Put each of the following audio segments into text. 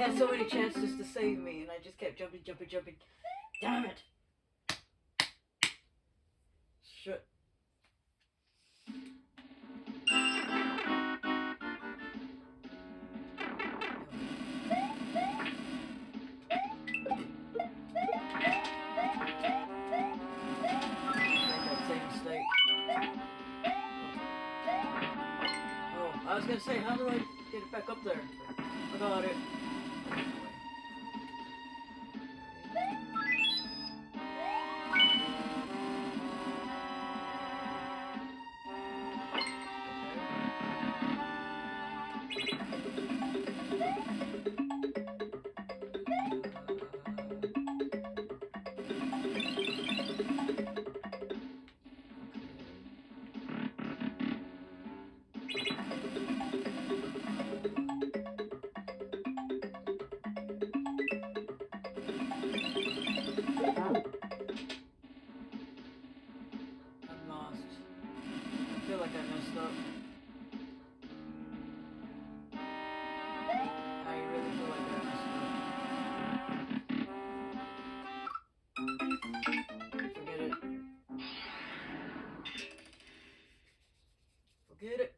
had so many chances to save me, and I just kept jumping. Damn it! Shit. I was gonna say, how do I get it back up there? I got it. Forget it.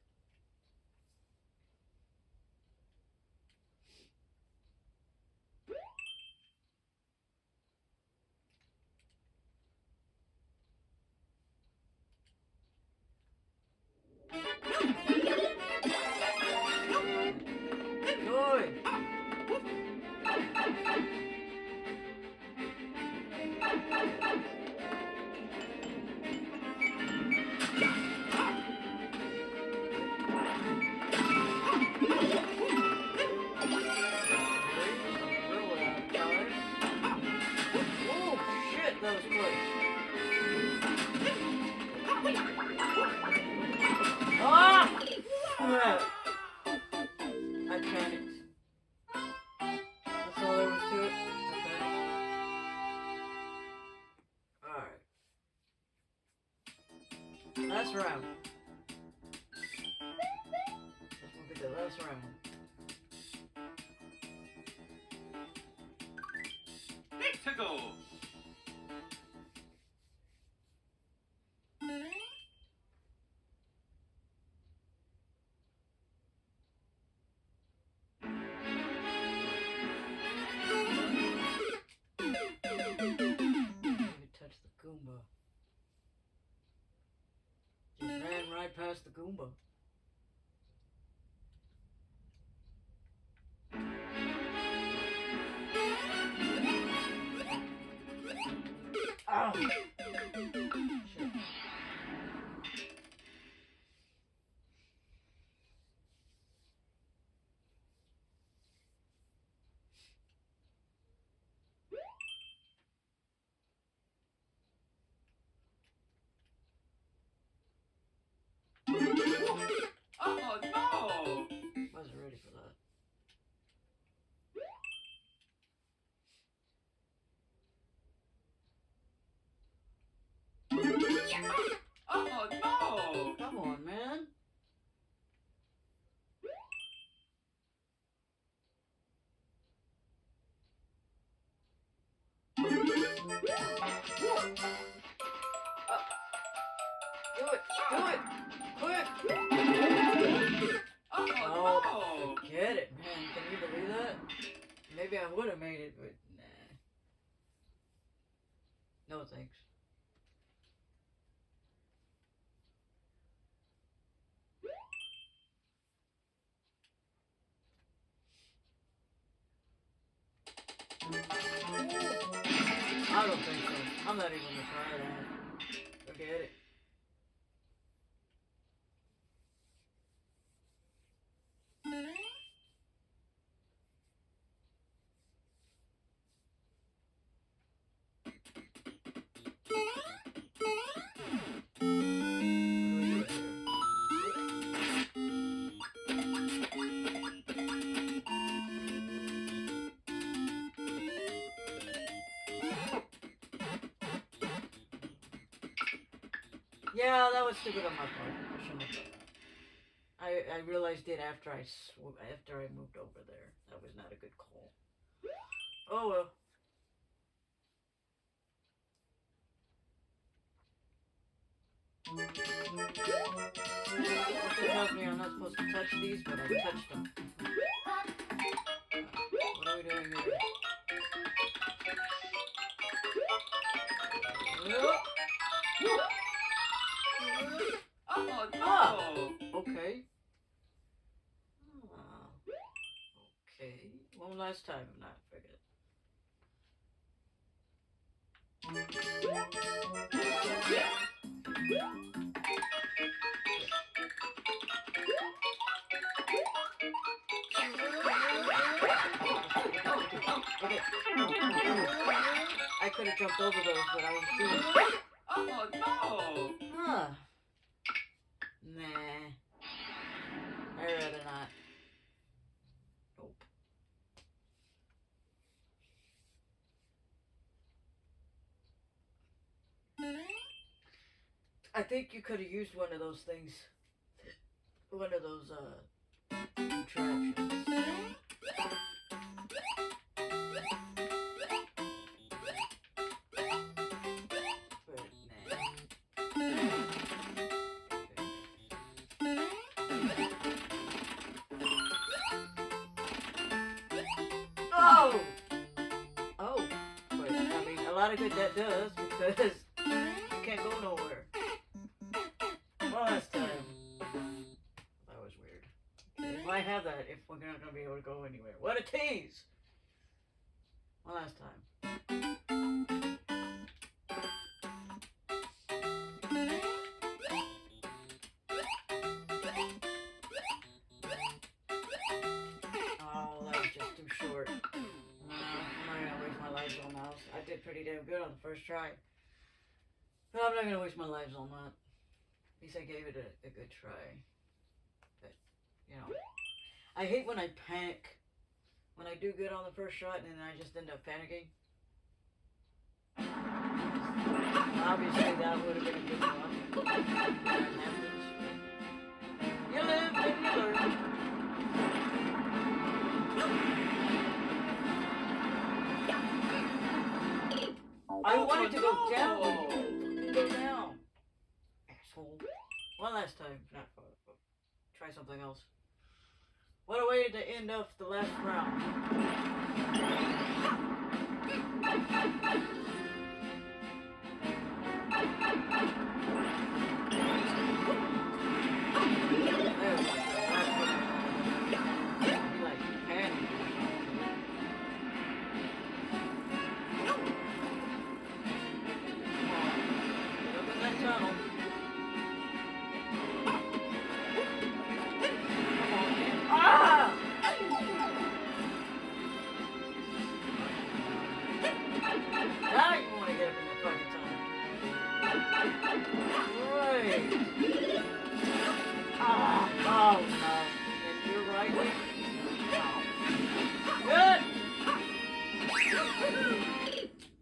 Last round. This will be the last round. Tickle! Touch the Goomba. Just ran right past the Goomba. Ow! Shit. Oh no! Wasn't ready for that. Oh no! Come on, man. Do it! Do it! Quick! Oh no! Forget it, man. Can you believe that? Maybe I would have made it, but nah. No thanks. I don't think so. I'm not even gonna try that. Forget it. Yeah, that was stupid on my part. I shouldn't have done that. I realized it after after I moved over there. That was not a good call. Oh well. Something tells me I'm not supposed to touch these, but I touched them. What are we doing here? Oh Ah! no! Okay. Ah. Okay. One last time, if not forget. Okay. I could have jumped over those, but I was doing. Oh no! Huh. Nah. I'd rather not. Nope. I think you could have used one of those things. One of those, contraptions. But, nah. Oh! Oh. But, I mean, a lot of good that does, because you can't go nowhere. Well, last time. That was weird. Why have that if we're not gonna be able to go anywhere? What a tease! One last time. Oh, that was just too short. No, I'm not gonna waste my lives on those. I did pretty damn good on the first try. But I'm not gonna waste my lives on that. At least I gave it a good try. But, you know. I hate when I panic. When I do good on the first shot and then I just end up panicking. Obviously that would have been a good one. That happens. You live and you learn. I wanted to go down, but you couldn't go down. Asshole. One last time. Not far. Try something else. What a way to end off the last round. Now you want to get up in that fucking tunnel. Right. Oh no. And you're right. Good.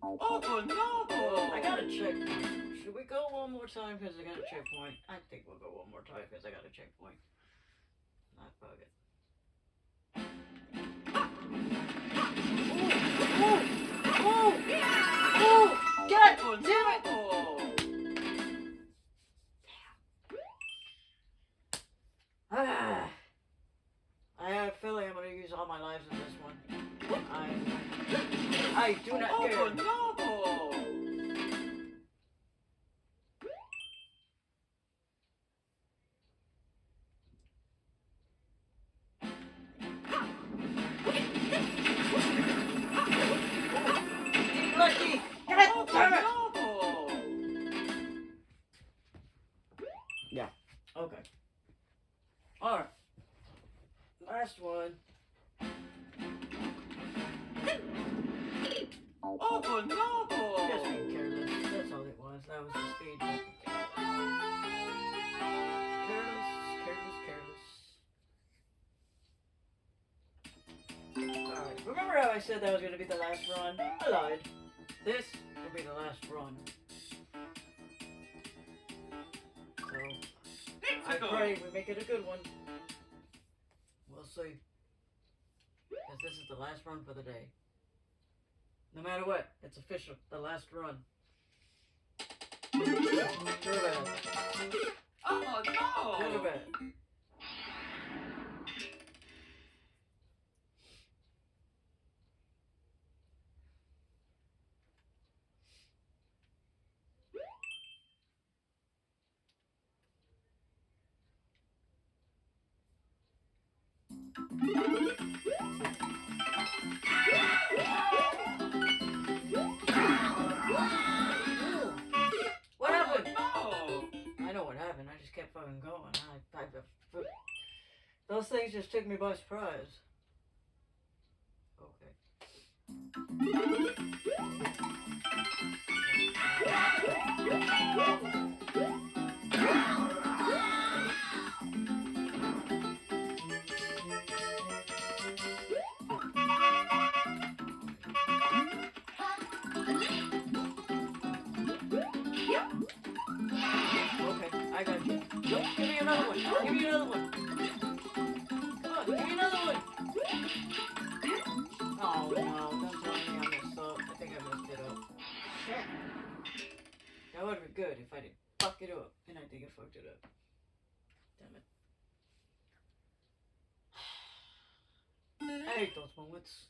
Oh no! I got a checkpoint. Should we go one more time because I got a checkpoint? I think we'll go one more time because I got a checkpoint. Not bug it. Oh! God damn it! Ah, I have a feeling I'm going to use all my lives in this one. I do not care. Oh no! Lucky! God damn it! Yeah. Okay. Alright. Last one. Oh no! Just being careless. That's all it was. That was the speed. Careless. Alright. Remember how I said that was going to be the last run? I lied. This will be the last run. So, I pray we make it a good one. see. Because this is the last run for the day. No matter what, it's official. The last run. Good or bad? Oh Good or no! bad? What happened? Oh I know what happened. I just kept fucking going. Those things just took me by surprise. Okay. Okay, I got you. Nope, give me another one. Give me another one. Come on, give me another one. Oh no, don't tell me I messed up. I think I messed it up. Shit. That would have been good if I didn't fuck it up. And I think I fucked it up. Damn it. I hate those moments.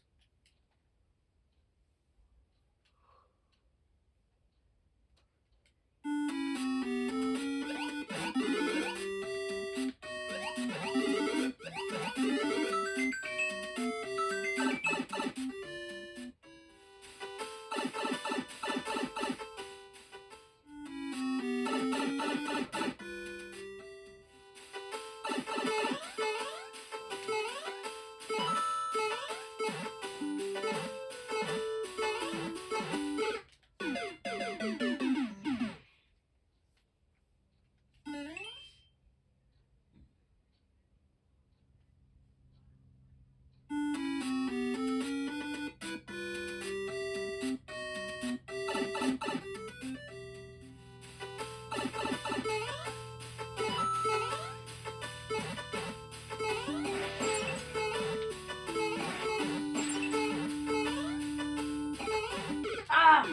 Ah! A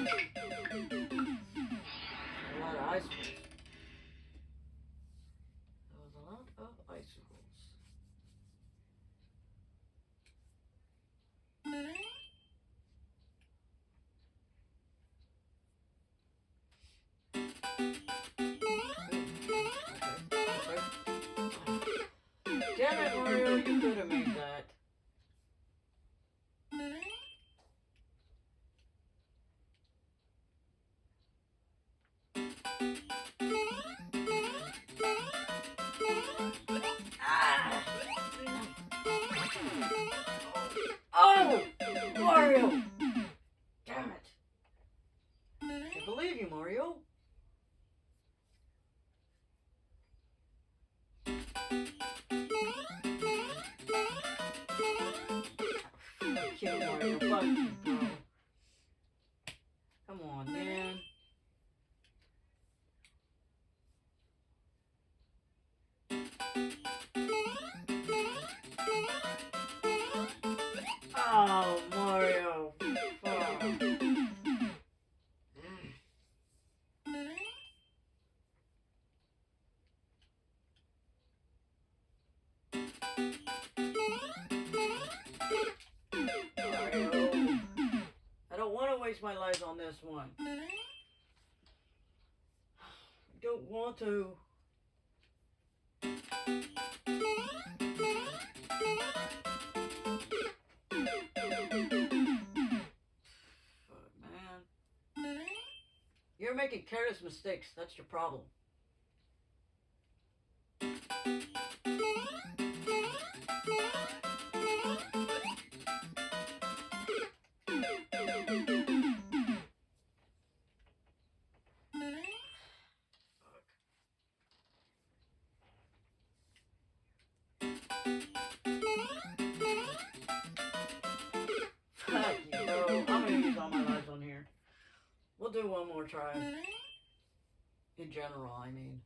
lot of icicles. There was a lot of icicles. Damn it, Mario, you could have made that. Ah! Oh! Mario! Damn it. I believe you, Mario. Kill Mario, fuck you, bro. Come on, man. Oh, Mario. Fuck. Mario. I don't want to waste my life on this one. I don't want to. Fuck, man. You're making careless mistakes. That's your problem. Fuck you, bro. I'm gonna use all my lives on here. We'll do one more try. In general, I mean.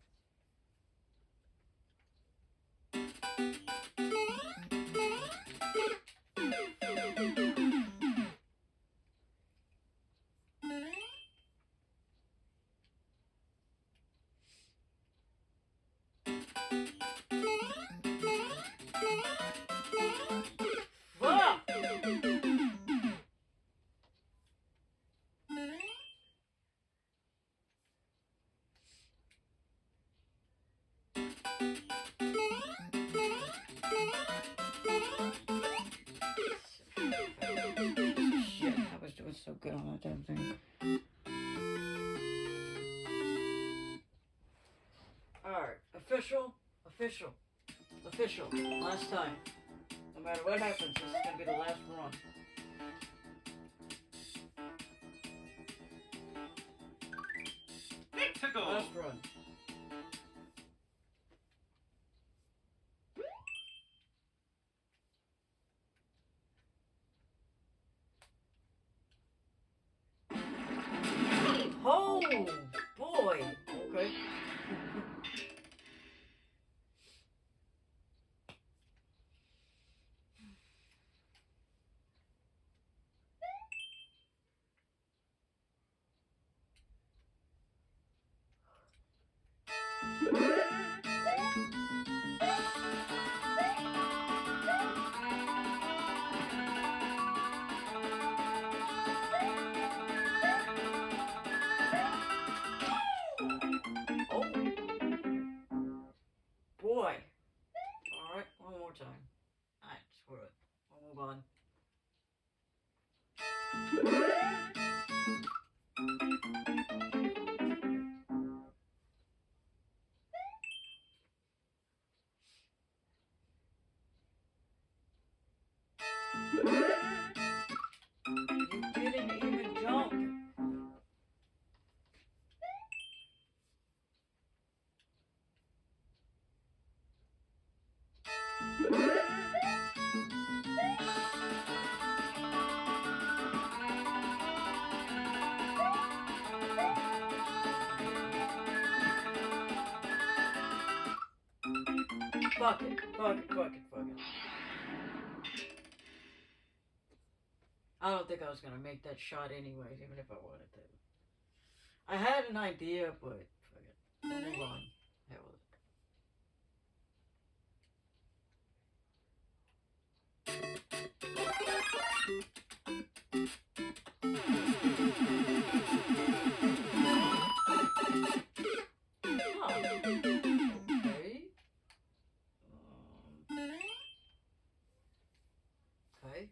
good on that damn thing. Alright, official. Last time. No matter what happens, this is gonna be the last run. To go. Last run. Oh boy. Okay. Oh boy. Alright, one more time. Alright, screw it. We'll move on. You didn't even jump. Fuck it. I don't think I was gonna make that shot anyways, even if I wanted to. I had an idea, but fuck it. We'll move on. Hell with it. Okay.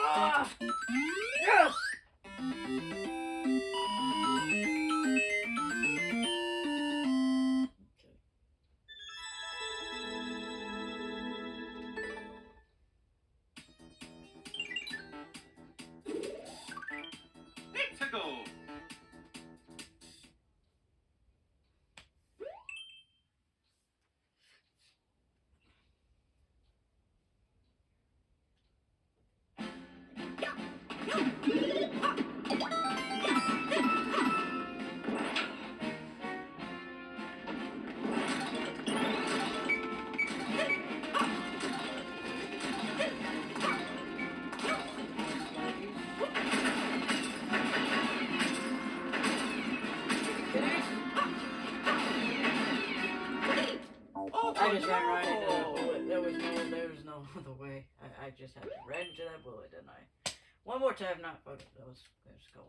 Ah! Yes! To go. I just ran right into that bullet. There was no other way. I just had to run into that bullet, didn't I? One more time, not fuck it. Let's go on.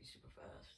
Super fast.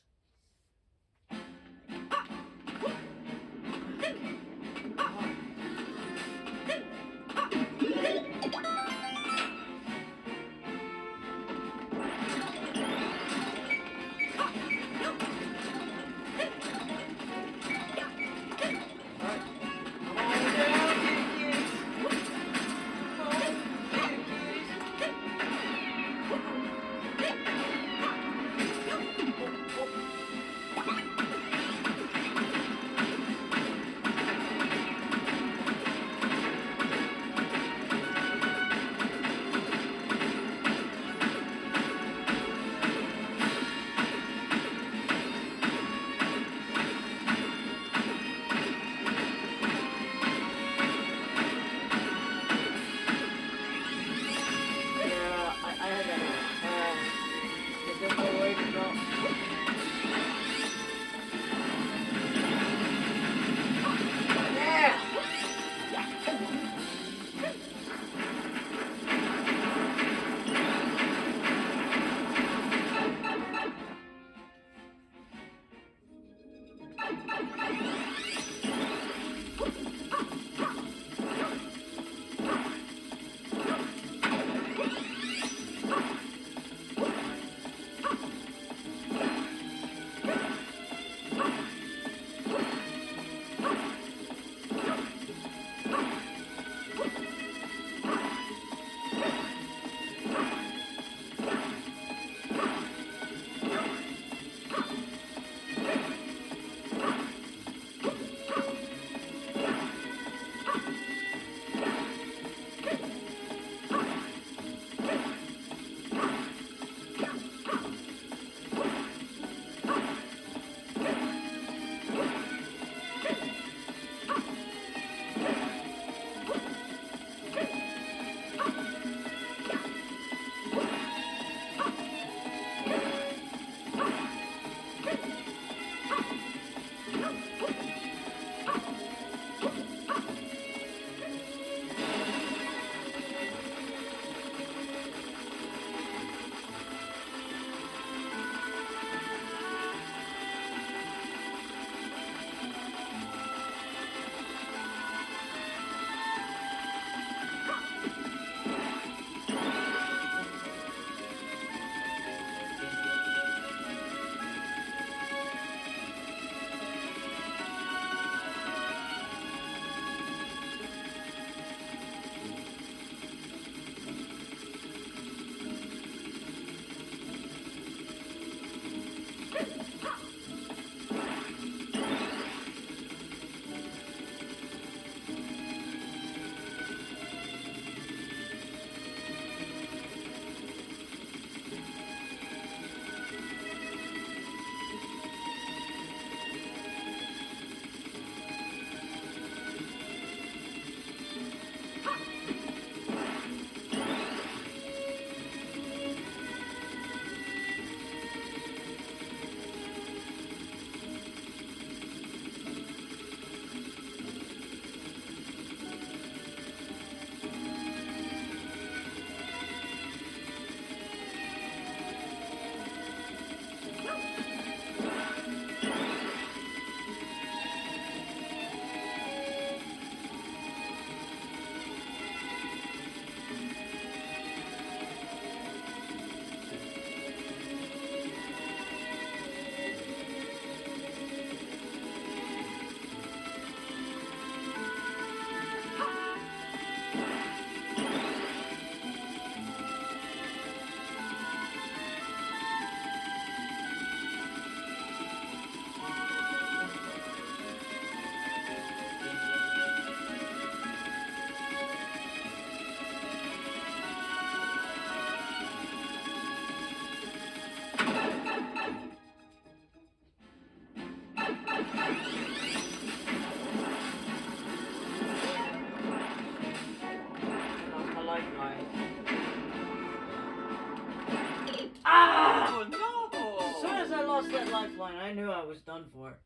Lost my lifeline. Ah! Oh no! As soon as I lost that lifeline, I knew I was done for.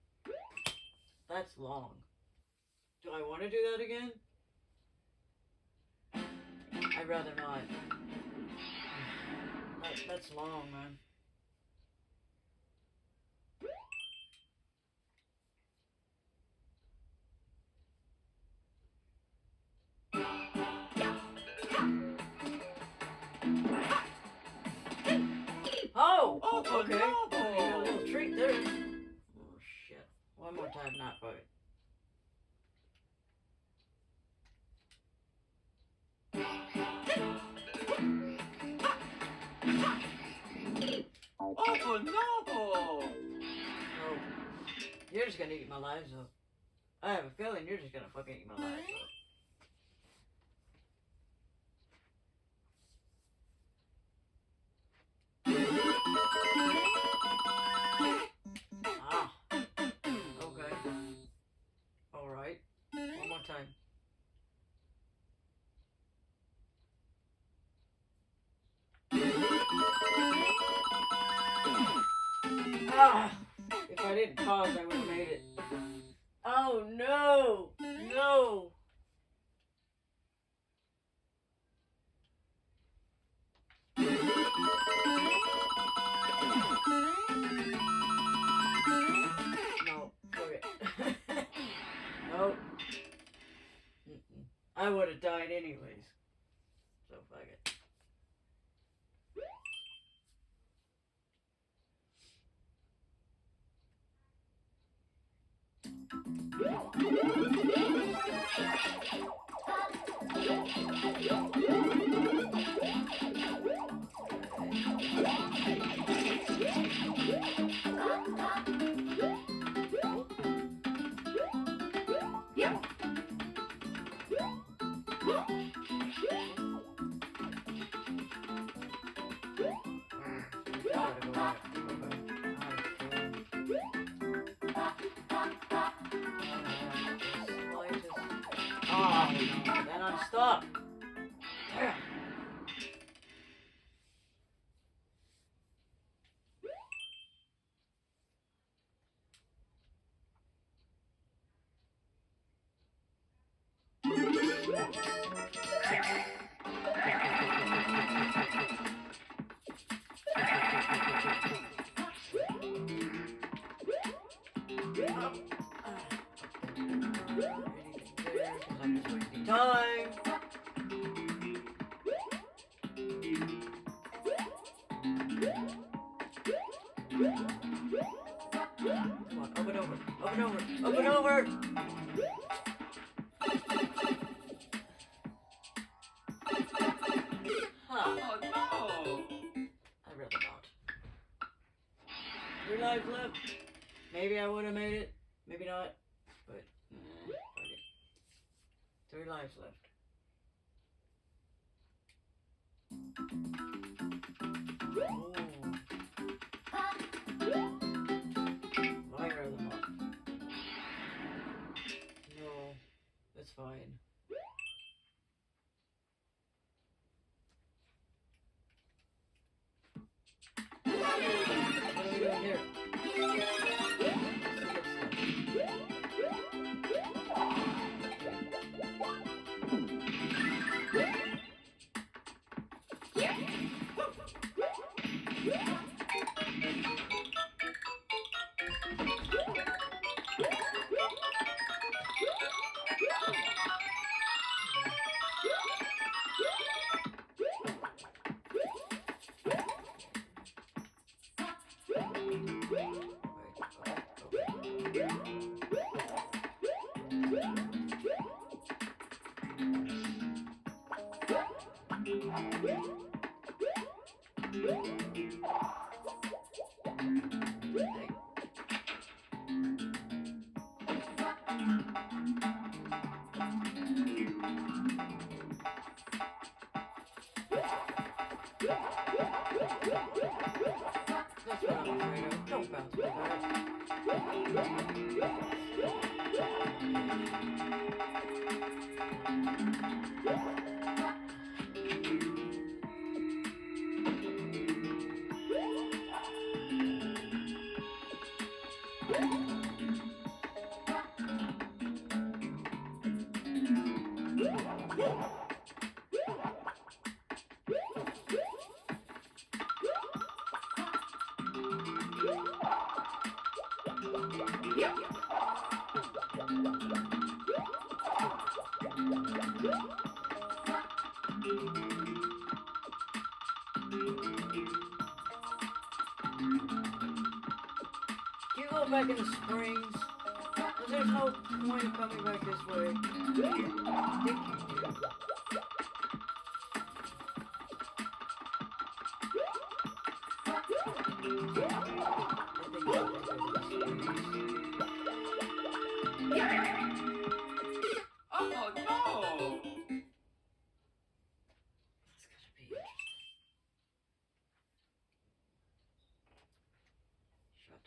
That's long. Do I want to do that again? I'd rather not. That's long, man. Oh! Oh, Okay. no. We got a little treat there. Oh, shit. One more time, not vote. Oh no! Oh. You're just gonna eat my lives up. I have a feeling you're just gonna fucking eat my lives up. Ah. Okay. Alright. One more time. Ah! If I didn't pause, I would have made it. Oh no! No! No, fuck it. I would have died anyways. So fuck it. Oh, no, then I'm stuck. Damn. I'm just wasting time. Come on, up and over, up and over, up and over. Huh. Oh no! I'd rather not. 3 lives left. Maybe I would have made it. Maybe not. But, fuck it. 3 lives left. Oh. Fire them up. No, that's fine. What are we doing here? That's what I'm afraid of. Don't bounce me back. Do you go back in the springs? 'Cause there's no point of coming back this way. I think you do. Oh no! That's gonna be interesting. Shut.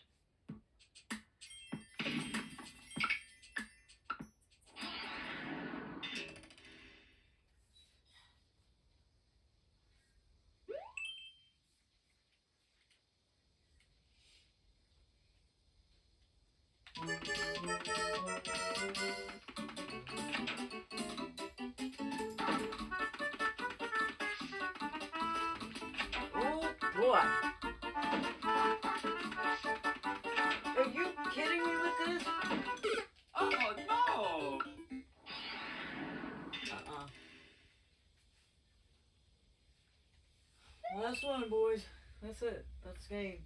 Oh boy. Are you kidding me with this? Oh no! Last one, boys. That's it. That's the game.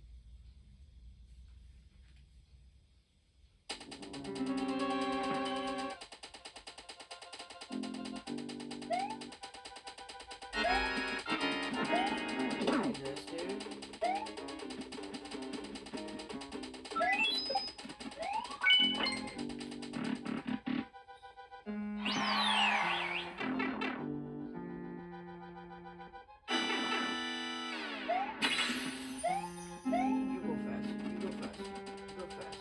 Jesus, dude. You go fast. You go fast. You go fast.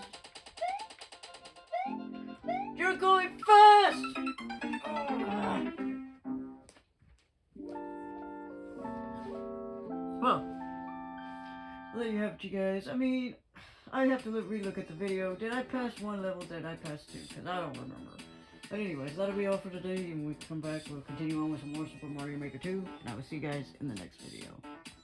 You're going fast! Oh. Well, there you have it, you guys. I mean, I have to relook at the video. Did I pass one level? Did I pass two? Because I don't remember. But anyways, that'll be all for today. And when we come back, we'll continue on with some more Super Mario Maker 2. And I will see you guys in the next video.